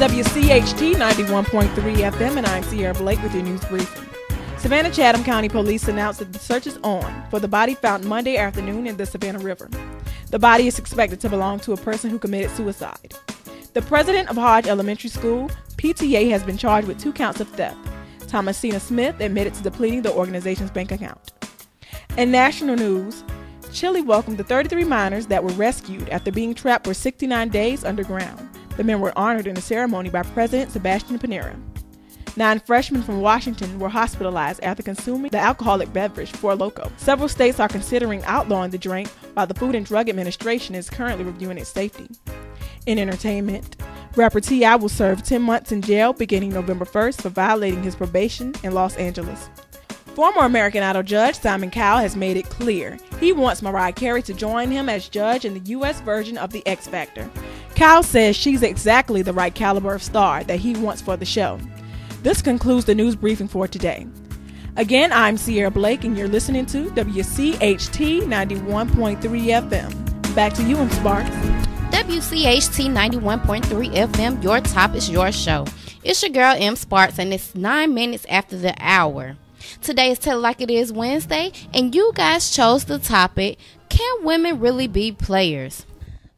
WCHT 91.3 FM, and I'm Sierra Blake with your news briefing. Savannah-Chatham County Police announced that the search is on for the body found Monday afternoon in the Savannah River. The body is expected to belong to a person who committed suicide. The president of Hodge Elementary School, PTA, has been charged with 2 counts of theft. Thomasina Smith admitted to depleting the organization's bank account. In national news, Chile welcomed the 33 miners that were rescued after being trapped for 69 days underground. The men were honored in a ceremony by President Sebastian Pinera. 9 freshmen from Washington were hospitalized after consuming the alcoholic beverage Four Loko. Several states are considering outlawing the drink, while the Food and Drug Administration is currently reviewing its safety. In entertainment, rapper T.I. will serve 10 months in jail beginning November 1st for violating his probation in Los Angeles. Former American Idol judge Simon Cowell has made it clear he wants Mariah Carey to join him as judge in the U.S. version of The X Factor. Cowell says she's exactly the right caliber of star that he wants for the show. This concludes the news briefing for today. Again, I'm Sierra Blake, and you're listening to WCHT 91.3 FM. Back to you, M. Sparks. WCHT 91.3 FM, your top is your show. It's your girl, M. Sparks, and it's 9 minutes after the hour. Today is Tell It Like It Is Wednesday, and you guys chose the topic, can women really be players?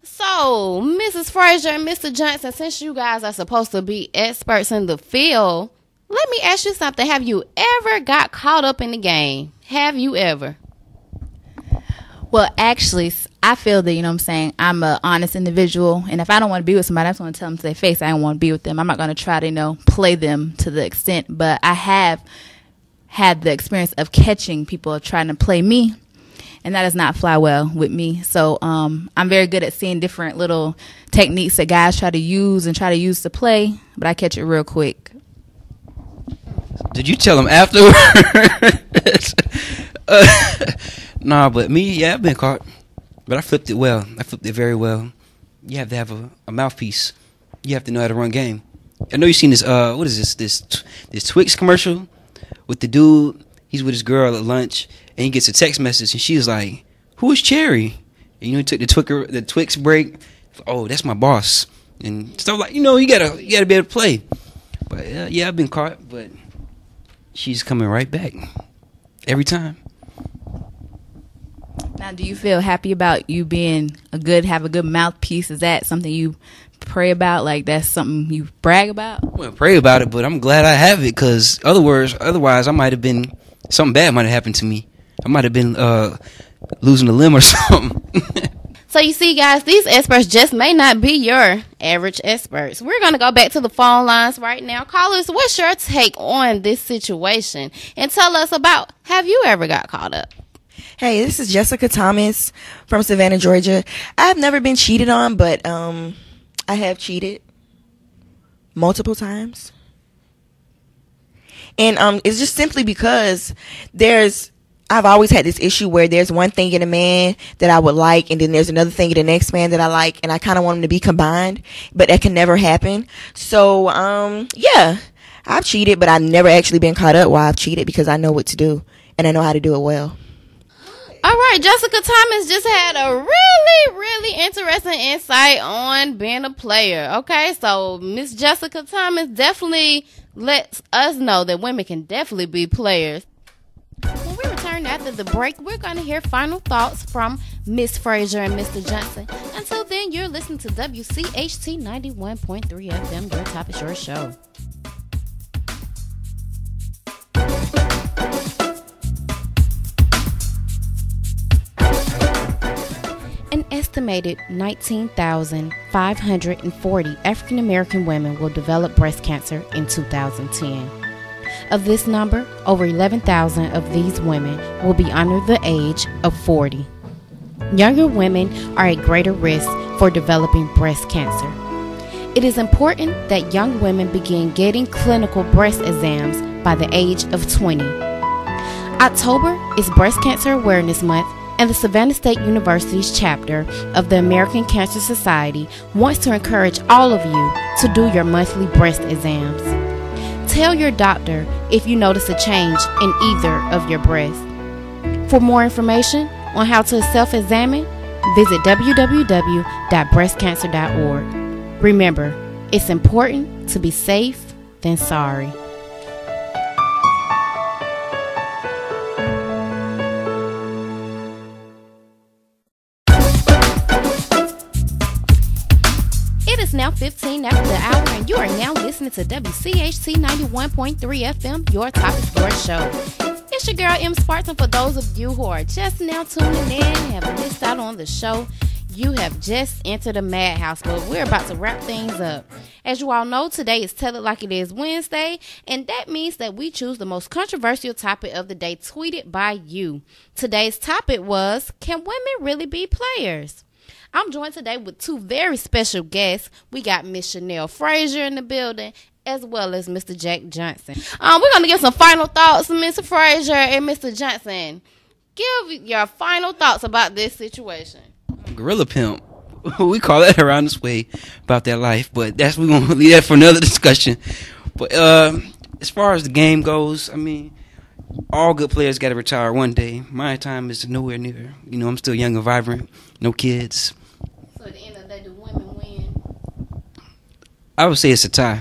So, Mrs. Frazier and Mr. Johnson, since you guys are supposed to be experts in the field, let me ask you something. Have you ever got caught up in the game? Have you ever? Well, actually, I feel that, I'm an honest individual, and if I don't want to be with somebody, I just want to tell them to their face I don't want to be with them. I'm not going to try to, play them to the extent, but I have had the experience of catching people trying to play me, and that does not fly well with me. So I'm very good at seeing different little techniques that guys try to use to play, but I catch it real quick. Did you tell them afterwards? Nah, but me, yeah, I've been caught. But I flipped it well. I flipped it very well. You have to have a mouthpiece. You have to know how to run game. I know you've seen this, what is this Twix commercial with the dude. He's with his girl at lunch, and he gets a text message, and she's like, "Who is Cherry?" And, he took the Twix break. Oh, that's my boss. And stuff like, you gotta be able to play. But, yeah, I've been caught, but she's coming right back every time. Now, do you feel happy about you being have a good mouthpiece? Is that something you pray about? Like, that's something you brag about? Well, pray about it, but I'm glad I have it, because otherwise I might have been, something bad might have happened to me. I might have been losing a limb or something. So you see, guys, these experts just may not be your average experts. We're going to go back to the phone lines right now. Callers, what's your take on this situation? And tell us about, have you ever got caught up? Hey, this is Jessica Thomas from Savannah, Georgia. I've never been cheated on, but I have cheated multiple times. And it's just simply because I've always had this issue where there's one thing in a man that I would like, and then there's another thing in the next man that I like, and I kind of want them to be combined, but that can never happen. So, yeah, I've cheated, but I've never actually been caught up while I've cheated, because I know what to do, and I know how to do it well. All right, Jessica Thomas just had a really, really interesting insight on being a player. Okay, so Miss Jessica Thomas definitely lets us know that women can definitely be players. When we return after the break, we're going to hear final thoughts from Miss Frazier and Mr. Johnson. Until then, you're listening to WCHT 91.3 FM, your top is your show. An estimated 19,540 African American women will develop breast cancer in 2010. Of this number, over 11,000 of these women will be under the age of 40. Younger women are at greater risk for developing breast cancer. It is important that young women begin getting clinical breast exams by the age of 20. October is Breast Cancer Awareness Month, and the Savannah State University's chapter of the American Cancer Society wants to encourage all of you to do your monthly breast exams. Tell your doctor if you notice a change in either of your breasts. For more information on how to self-examine, visit www.breastcancer.org. Remember, It's important to be safe than sorry. It is now 15 after the hour, and you are now listening to WCHT 91.3 FM, your top of sports show. It's your girl, M. Sparks, and for those of you who are just now tuning in and have missed out on the show, you have just entered a madhouse, but we're about to wrap things up. As you all know, today is Tell It Like It Is Wednesday, and that means that we choose the most controversial topic of the day tweeted by you. Today's topic was, can women really be players? I'm joined today with two very special guests. We got Miss Chanel Frazier in the building, as well as Mr. Jack Johnson. We're going to give some final thoughts to Mr. Frazier and Mr. Johnson. Give your final thoughts about this situation. Gorilla pimp. We call that around this way about that life, but we're going to leave that for another discussion. But as far as the game goes, I mean, all good players got to retire one day. My time is nowhere near. You know, I'm still young and vibrant, no kids. So at the end of the day, do women win? I would say it's a tie.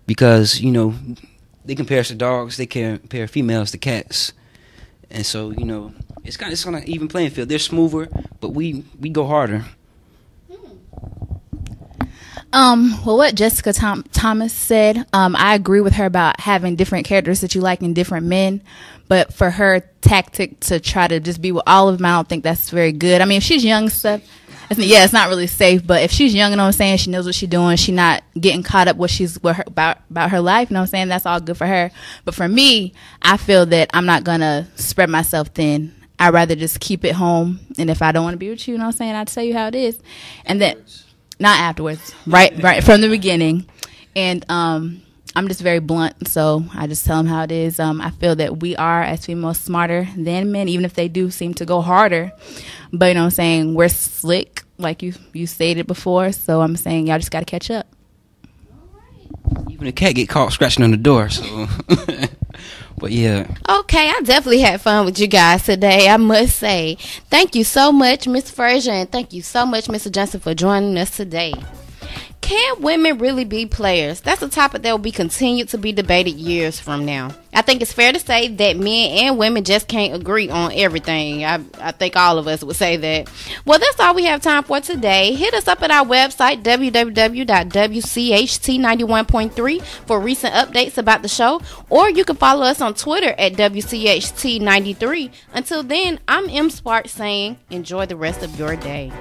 Because, you know, they compare us to dogs, they compare females to cats. And so, you know, it's on an even playing field. They're smoother, but we go harder. Well, what Jessica Thomas said, I agree with her about having different characters that you like in different men. But for her tactic to try to just be with all of them, I don't think that's very good. I mean, if she's young and stuff, it's not really safe. But if she's young, you know what I'm saying, she knows what she's doing. She's not getting caught up about her life. You know what I'm saying? That's all good for her. But for me, I feel that I'm not going to spread myself thin. I'd rather just keep it home. And if I don't want to be with you, you know what I'm saying, I'd tell you how it is. And then, not afterwards, right from the beginning. And I'm just very blunt, so I just tell them how it is. I feel that we are, as females, smarter than men, even if they do seem to go harder. But, you know what I'm saying, we're slick, like you stated before, so I'm saying y'all just got to catch up. Even a cat get caught scratching on the door, so... But yeah. Okay, I definitely had fun with you guys today, I must say. Thank you so much, Ms. Frazier, and thank you so much, Mr. Johnson, for joining us today. Can women really be players? That's a topic that will be continued to be debated years from now. I think it's fair to say that men and women just can't agree on everything. I think all of us would say that. Well, that's all we have time for today. Hit us up at our website, www.wcht91.3 for recent updates about the show. Or you can follow us on Twitter at WCHT93. Until then, I'm M. Sparks saying enjoy the rest of your day.